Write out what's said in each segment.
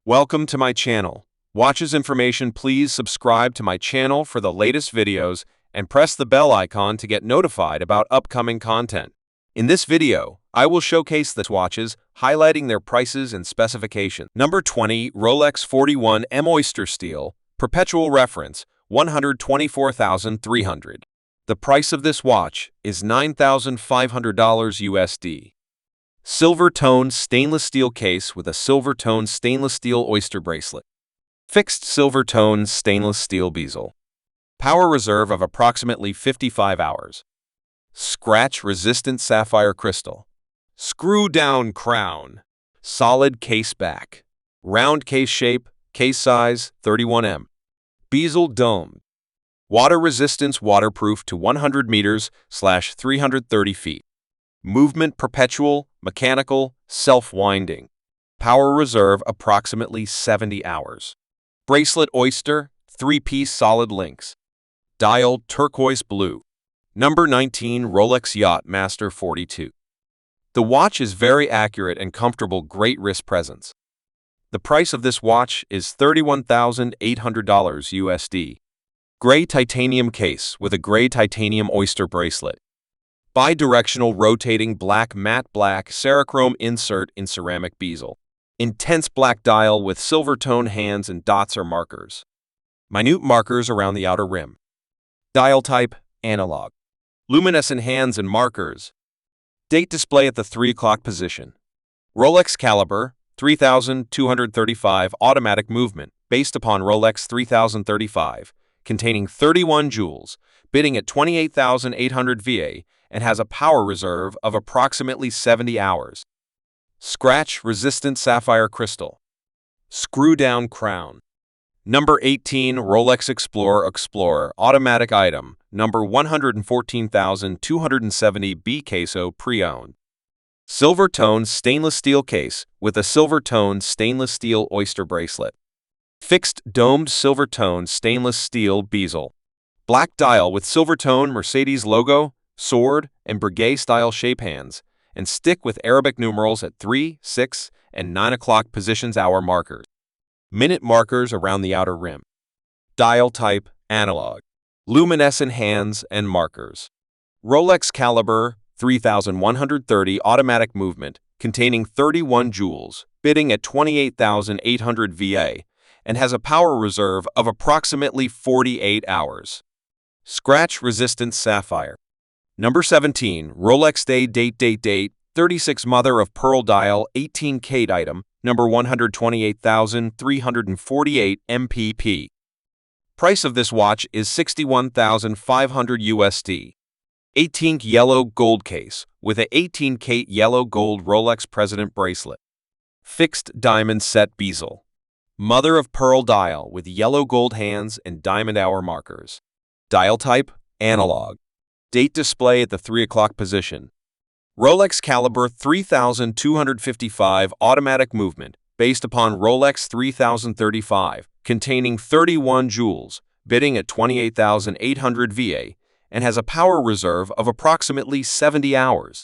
Welcome to my channel. Watches information, please subscribe to my channel for the latest videos and press the bell icon to get notified about upcoming content. In this video, I will showcase the watches, highlighting their prices and specifications. Number 20, Rolex 41M Oyster Steel, Perpetual Reference, $124,300. The price of this watch is $9,500 USD. Silver-toned stainless steel case with a silver-toned stainless steel oyster bracelet. Fixed silver-toned stainless steel bezel. Power reserve of approximately 55 hours. Scratch-resistant sapphire crystal. Screw-down crown. Solid case back. Round case shape, case size 31 mm. Bezel domed. Water resistance waterproof to 100 meters/330 feet. Movement perpetual, mechanical, self-winding. Power reserve approximately 70 hours. Bracelet oyster, 3-piece solid links. Dial turquoise blue. Number 19, Rolex Yacht-Master 42. The watch is very accurate and comfortable, great wrist presence. The price of this watch is $31,800 USD. Gray titanium case with a gray titanium oyster bracelet. Bi-directional rotating matte black Cerachrome insert in ceramic bezel. Intense black dial with silver-toned hands and dots or markers. Minute markers around the outer rim. Dial type, analog. Luminescent hands and markers. Date display at the 3 o'clock position. Rolex caliber, 3235 automatic movement, based upon Rolex 3035, containing 31 jewels, bidding at 28,800 VA, and has a power reserve of approximately 70 hours. Scratch-resistant sapphire crystal. Screw-down crown. Number 18, Rolex Explorer automatic item, number 114,270 B queso pre-owned. Silver-toned stainless steel case with a silver-toned stainless steel oyster bracelet. Fixed domed silver-toned stainless steel bezel. Black dial with silver-toned Mercedes logo, sword, and brigade-style shape hands, and stick with Arabic numerals at 3, 6, and 9 o'clock positions hour markers. Minute markers around the outer rim. Dial type, analog. Luminescent hands and markers. Rolex caliber, 3130 automatic movement, containing 31 jewels, bidding at 28,800 VA, and has a power reserve of approximately 48 hours. Scratch-resistant sapphire. Number 17, Rolex date, 36 mother of pearl dial, 18K item, number 128,348 MPP. Price of this watch is $61,500 USD. 18K yellow gold case with a 18K yellow gold Rolex President bracelet. Fixed diamond set bezel. Mother of pearl dial with yellow gold hands and diamond hour markers. Dial type, analog. Date display at the 3 o'clock position. Rolex caliber 3255 automatic movement, based upon Rolex 3035, containing 31 jewels, bidding at 28,800 VA, and has a power reserve of approximately 70 hours.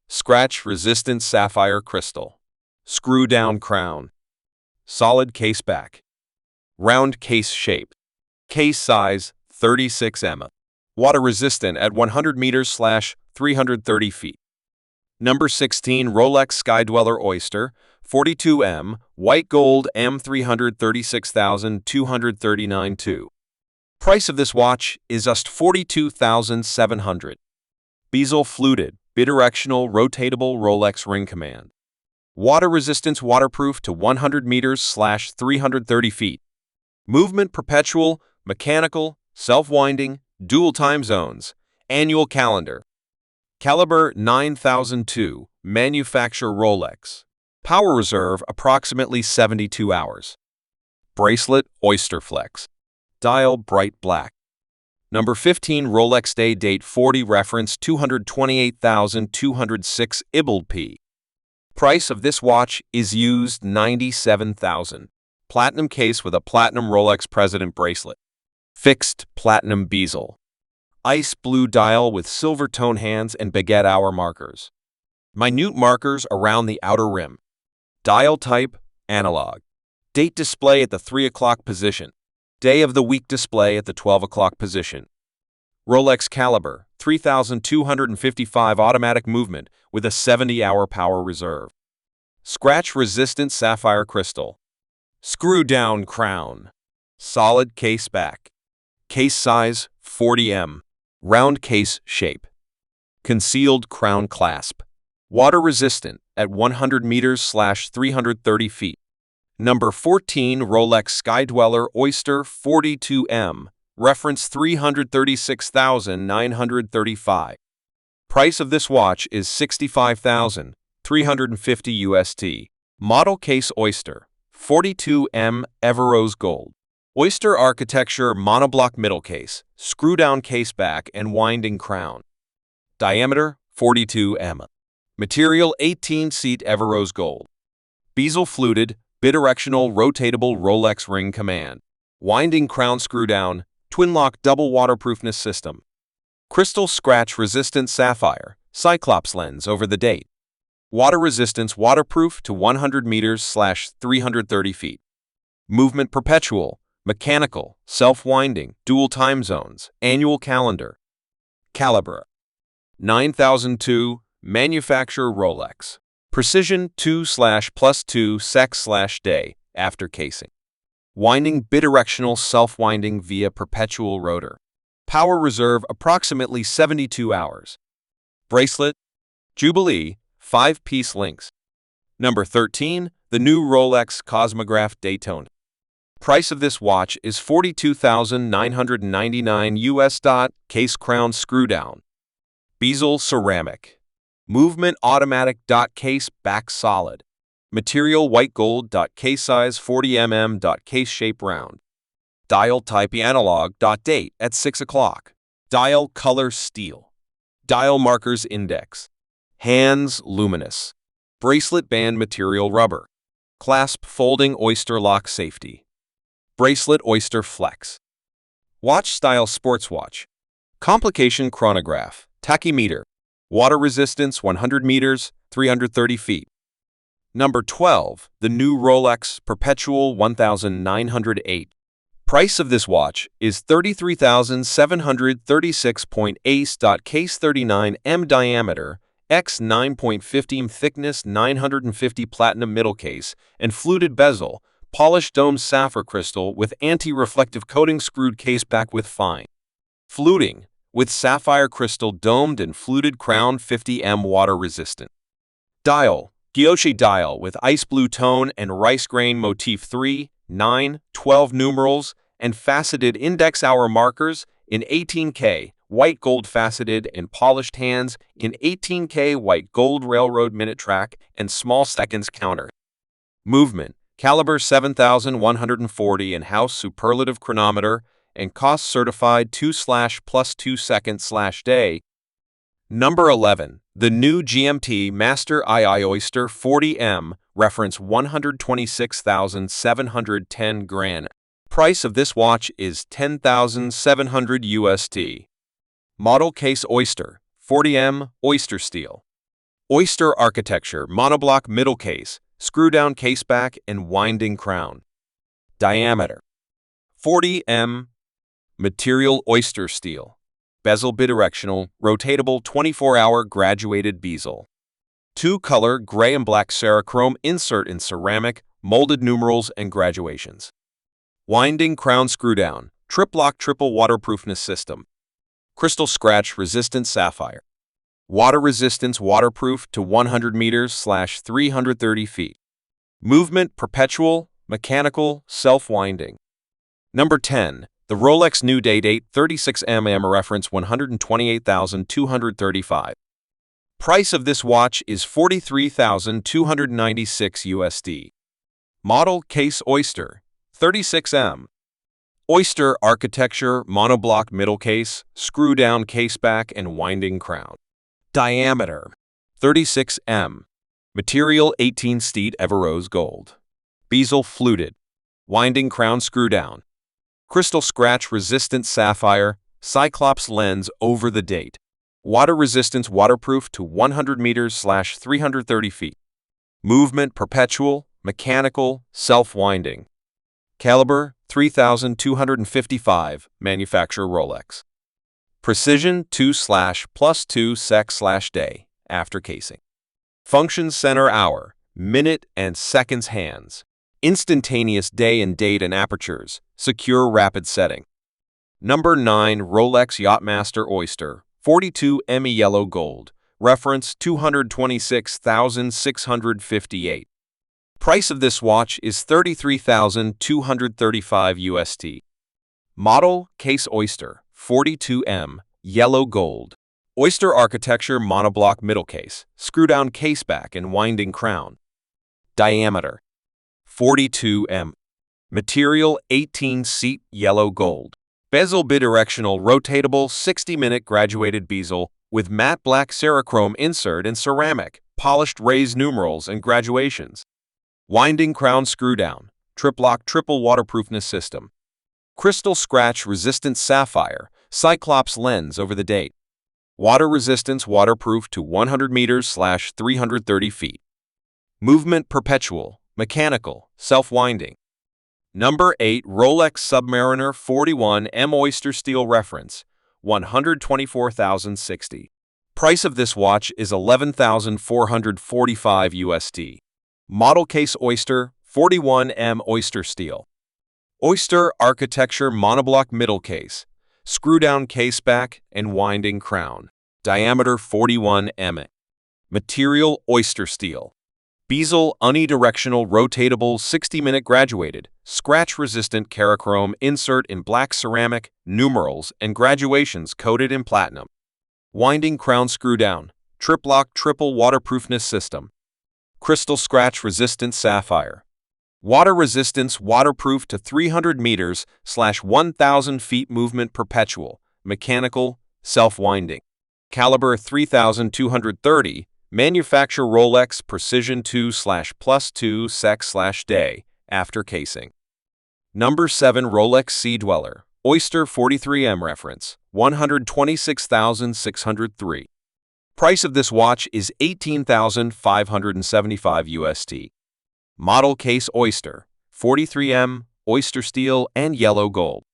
Scratch-resistant sapphire crystal. Screw-down crown. Solid case back. Round case shape. Case size 36 mm. Water resistant at 100 meters/330 feet. Number 16, Rolex Skydweller Oyster, 42M, white gold M336,239 2. Price of this watch is just $42,700. Bezel fluted, bidirectional rotatable Rolex ring command. Water resistance waterproof to 100 meters/330 feet. Movement perpetual, mechanical, self-winding, dual time zones, annual calendar. Caliber 9002, manufacturer Rolex. Power reserve approximately 72 hours. Bracelet oyster flex. Dial bright black. Number 15, Rolex date 40 reference 228,206 IBLP. Price of this watch is used $97,000. Platinum case with a platinum Rolex President bracelet. Fixed platinum bezel. Ice blue dial with silver tone hands and baguette hour markers. Minute markers around the outer rim. Dial type, analog. Date display at the 3 o'clock position. Day of the week display at the 12 o'clock position. Rolex caliber, 3255 automatic movement with a 70-hour power reserve. Scratch-resistant sapphire crystal. Screw-down crown. Solid case back. Case size, 40 mm. Round case shape. Concealed crown clasp. Water resistant at 100 meters/330 feet. Number 14 Rolex Skydweller Oyster 42M. Reference 336,935. Price of this watch is $65,350 USD. Model case Oyster 42M Everose Gold. Oyster architecture monoblock middle case, screw-down case back and winding crown. Diameter 42 mm. Material 18-seat Everose Gold. Bezel fluted, bidirectional rotatable Rolex ring command. Winding crown screw-down, twin-lock double waterproofness system. Crystal scratch-resistant sapphire, cyclops lens over the date. Water resistance waterproof to 100 meters/330 feet. Movement perpetual, mechanical, self-winding, dual time zones, annual calendar. Caliber 9002, manufacturer Rolex. Precision 2/+2 sec/day, after casing. Winding bidirectional self-winding via perpetual rotor. Power reserve approximately 72 hours. Bracelet, Jubilee, 5-piece links. Number 13, the new Rolex Cosmograph Daytona. Price of this watch is $42,999 USD. Case crown screw down. Bezel ceramic. Movement automatic. Case back solid. Material white gold. Case size 40 mm. Case shape round. Dial type analog. Date at 6 o'clock. Dial color steel. Dial markers index. Hands luminous. Bracelet band material rubber. Clasp folding oyster lock safety. Bracelet oyster flex. Watch style sports watch. Complication chronograph. Tachymeter. Water resistance 100 meters, 330 feet. Number 12, the new Rolex Perpetual 1908. Price of this watch is $33,736.8. Case 39 m diameter, x 9.15 m thickness, 950 platinum middle case, and fluted bezel, polished dome sapphire crystal with anti-reflective coating, screwed case back with fine fluting, with sapphire crystal domed and fluted crown, 50 mm water resistant. Dial, Gyoshi dial with ice blue tone and rice grain motif, 3, 9, 12 numerals, and faceted index hour markers in 18K, white gold faceted and polished hands in 18K, white gold railroad minute track and small seconds counter. Movement, caliber 7140 and house superlative chronometer, and cost certified 2/+2 seconds/day. Number 11, the new GMT Master II Oyster 40M, reference 126,710 grand. Price of this watch is $10,700 USD. Model case Oyster, 40M, oyster steel. Oyster architecture, monoblock middle case, screw-down case back and winding crown. Diameter 40 mm. Material oyster steel. Bezel bidirectional, rotatable 24-hour graduated bezel. 2-color gray and black Cerachrome insert in ceramic, molded numerals and graduations. Winding crown screw-down, trip-lock triple waterproofness system. Crystal scratch resistant sapphire. Water resistance waterproof to 100 meters/330 feet. Movement perpetual, mechanical, self-winding. Number 10, the Rolex New Date 36 mm, reference 128,235. Price of this watch is $43,296 USD. Model case Oyster, 36 m. Oyster architecture, monoblock middle case, screw-down case back and winding crown. Diameter 36 mm. Material 18-seat Everose Gold. Bezel fluted. Winding crown screw-down. Crystal scratch-resistant sapphire, cyclops lens over the date. Water resistance waterproof to 100 meters/330 feet. Movement perpetual, mechanical, self-winding. Caliber 3255, manufacturer Rolex. Precision 2/+2 sec/day, after casing. Functions center hour, minute and seconds hands. Instantaneous day and date and apertures, secure rapid setting. Number 9 Rolex Yacht-Master Oyster, 42 yellow gold, reference 226,658. Price of this watch is $33,235 USD. Model, case Oyster, 42M, yellow gold. Oyster architecture monoblock middle case, screw-down case back and winding crown. Diameter, 42 Material, 18-seat yellow gold. Bezel bidirectional rotatable 60-minute graduated bezel with matte black Cerachrome insert and ceramic, polished raised numerals and graduations. Winding crown screw-down, triplock triple waterproofness system. Crystal scratch-resistant sapphire, cyclops lens over the date. Water resistance waterproof to 100 meters/330 feet. Movement perpetual, mechanical, self-winding. Number 8 Rolex Submariner 41M oyster steel reference, 124,060. Price of this watch is $11,445 USD. Model case Oyster, 41M oyster steel. Oyster architecture monoblock middle case, screw-down case back and winding crown. Diameter 41 Material oyster steel. Bezel unidirectional rotatable 60-minute graduated, scratch-resistant Cerachrome insert in black ceramic, numerals, and graduations coated in platinum. Winding crown screw-down, triplock triple waterproofness system. Crystal scratch-resistant sapphire. Water resistance waterproof to 300 meters/1,000 feet movement perpetual, mechanical, self-winding. Caliber 3230, manufacturer Rolex Precision 2/+2 sec/day, after casing. Number 7 Rolex Sea Dweller, Oyster 43M reference, 126,603. Price of this watch is $18,575 USD. Model case Oyster, 43M, oyster steel and yellow gold.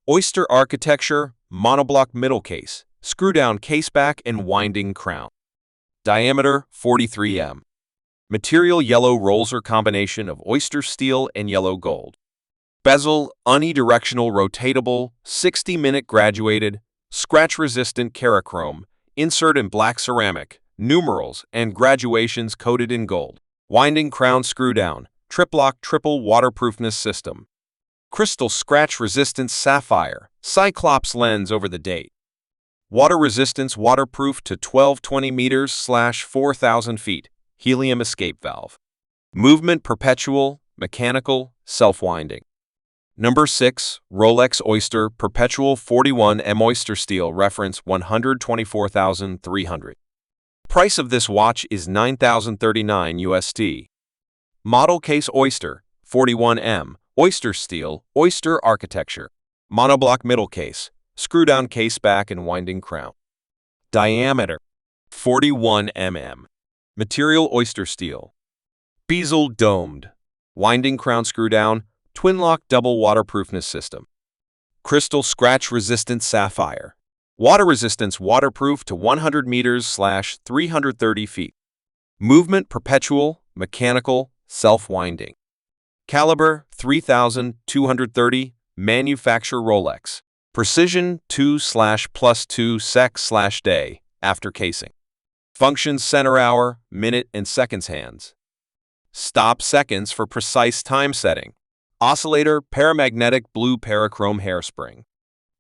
Oyster architecture, monoblock middle case, screw-down case back and winding crown. Diameter 43 Material yellow rolls combination of oyster steel and yellow gold. Bezel unidirectional rotatable, 60-minute graduated, scratch-resistant Cerachrome, insert in black ceramic, numerals, and graduations coated in gold. Winding crown screw-down, triplock triple waterproofness system. Crystal scratch-resistant sapphire, cyclops lens over the date. Water resistance waterproof to 1220 meters/4,000 feet, helium escape valve. Movement perpetual, mechanical, self-winding. Number 6 Rolex Oyster Perpetual 41M oyster steel reference 124,300. Price of this watch is $9,039 USD. Model case Oyster, 41M, oyster steel, oyster architecture. Monoblock middle case, screw-down case back and winding crown. Diameter, 41 Material oyster steel. Bezel domed. Winding crown screw-down, twin-lock double waterproofness system. Crystal scratch-resistant sapphire. Water resistance waterproof to 100 meters/330 feet. Movement perpetual, mechanical, self-winding. Caliber 3230, manufacturer Rolex. Precision 2/+2 sec/day, after casing. Functions center hour, minute and seconds hands. Stop seconds for precise time setting. Oscillator paramagnetic blue Cerachrome hairspring.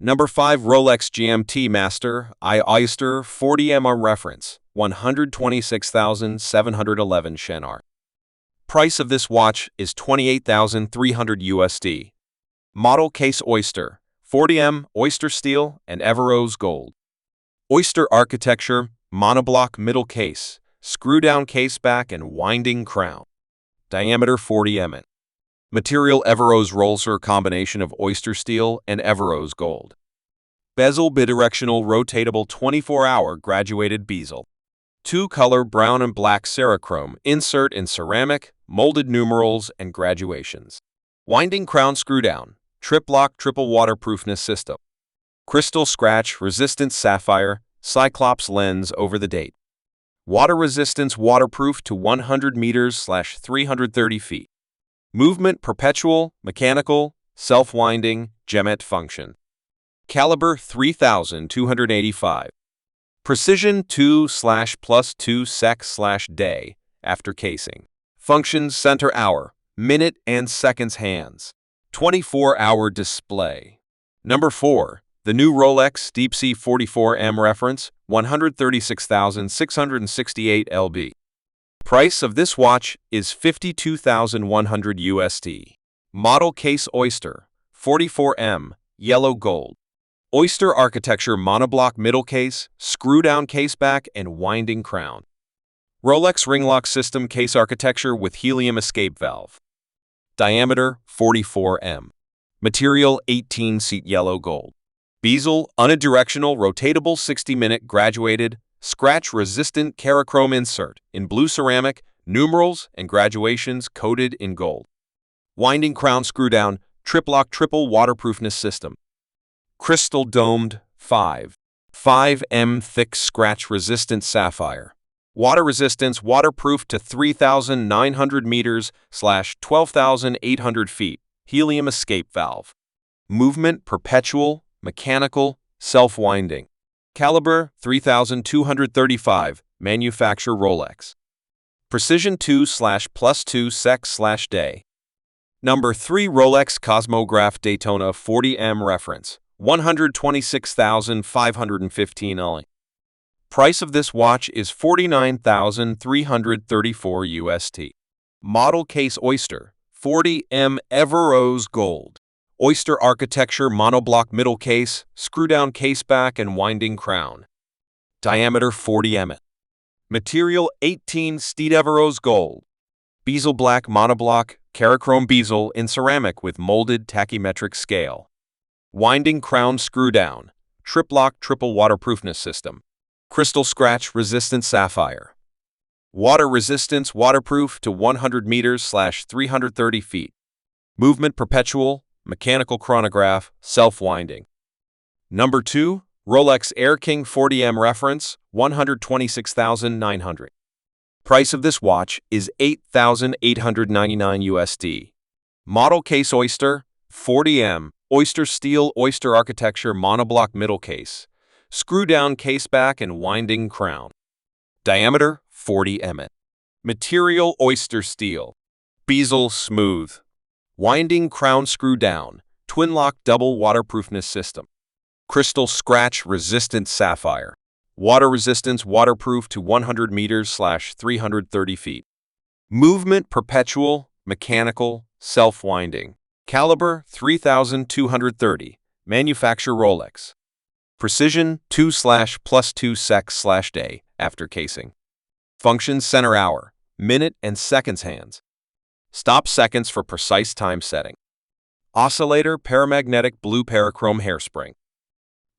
Number 5 Rolex GMT Master Oyster 40M reference, 126,711 Shenar. Price of this watch is $28,300 USD. Model case Oyster, 40M, oyster steel and Everose gold. Oyster architecture, monoblock middle case, screw-down case back and winding crown. Diameter 40 Material Everose rolls are a combination of oyster steel and Everose gold. Bezel bidirectional rotatable 24-hour graduated bezel. Two-color brown and black Cerachrome insert in ceramic, molded numerals, and graduations. Winding crown screw down, trip-lock triple waterproofness system. Crystal scratch resistant sapphire, Cyclops lens over the date. Water resistance waterproof to 100 meters/330 feet. Movement perpetual, mechanical, self-winding, gemet function. Caliber 3285. Precision 2/+2 sec/day after casing. Functions center hour, minute and seconds hands. 24-hour display. Number 4. The new Rolex Deep Sea 44M reference, 136,668 lb. Price of this watch is $52,100 USD. Model case Oyster, 44M, yellow gold. Oyster architecture monoblock middle case, screw-down caseback, and winding crown. Rolex ring lock system case architecture with helium escape valve. Diameter 44 m. Material 18-seat yellow gold. Bezel unidirectional rotatable 60-minute graduated, scratch-resistant Cerachrome insert in blue ceramic, numerals and graduations coated in gold. Winding crown screw-down, trip-lock triple waterproofness system. Crystal domed 5.5 m thick scratch-resistant sapphire. Water resistance waterproof to 3,900 meters/12,800 feet. Helium escape valve. Movement perpetual, mechanical, self-winding. Caliber 3235. Manufacture Rolex. Precision 2/+2 sec/day. Number 3 Rolex Cosmograph Daytona 40M reference. 126,515 LA. Price of this watch is $49,334 USD. Model case Oyster, 40M Everose Gold. Oyster architecture monoblock middle case, screw-down caseback and winding crown. Diameter 40 m. Material 18 Steed Everose Gold. Bezel black monoblock, Cerachrome bezel in ceramic with molded tachymetric scale. Winding crown screw-down, trip-lock triple waterproofness system. Crystal scratch resistant sapphire. Water resistance waterproof to 100 meters/330 feet. Movement perpetual, mechanical chronograph, self-winding. Number 2, Rolex Air King 40M reference, 126,900. Price of this watch is $8,899 USD. Model case Oyster, 40M, oyster steel oyster architecture monoblock middle case, screw-down caseback and winding crown. Diameter 40 m. Material oyster steel. Bezel smooth. Winding crown screw-down, twin-lock double waterproofness system. Crystal scratch resistant sapphire. Water resistance waterproof to 100 meters/330 feet. Movement perpetual, mechanical, self-winding. Caliber 3230. Manufacture Rolex. Precision 2/+2 sec/day after casing. Function center hour, minute and seconds hands. Stop seconds for precise time setting. Oscillator paramagnetic blue Cerachrome hairspring.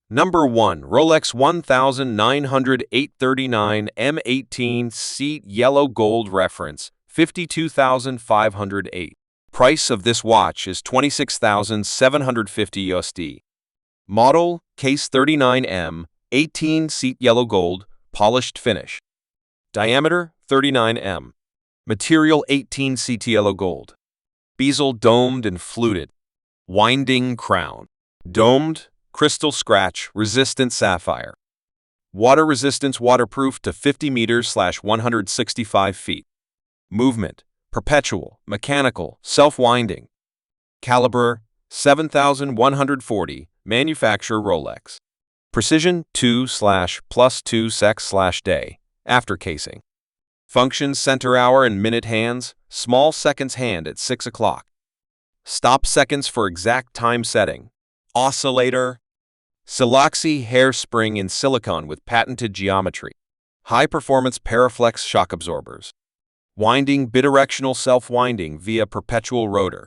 Number 1 Rolex 1908-39 M18 seat yellow gold reference, 52,508. Price of this watch is $26,750 USD. Model, case 39M, 18-seat yellow gold, polished finish. Diameter, 39 m. Material, 18-seat yellow gold. Bezel domed and fluted. Winding crown. Domed, crystal scratch, resistant sapphire. Water resistance waterproof to 50 meters/165 feet. Movement, perpetual, mechanical, self-winding. Caliber 7,140, manufacture Rolex. Precision 2/+2 sec/day, after casing. Function center hour and minute hands, small seconds hand at 6 o'clock. Stop seconds for exact time setting. Oscillator. Siloxy hairspring in silicone with patented geometry. High-performance Paraflex shock absorbers. Winding bidirectional self-winding via perpetual rotor.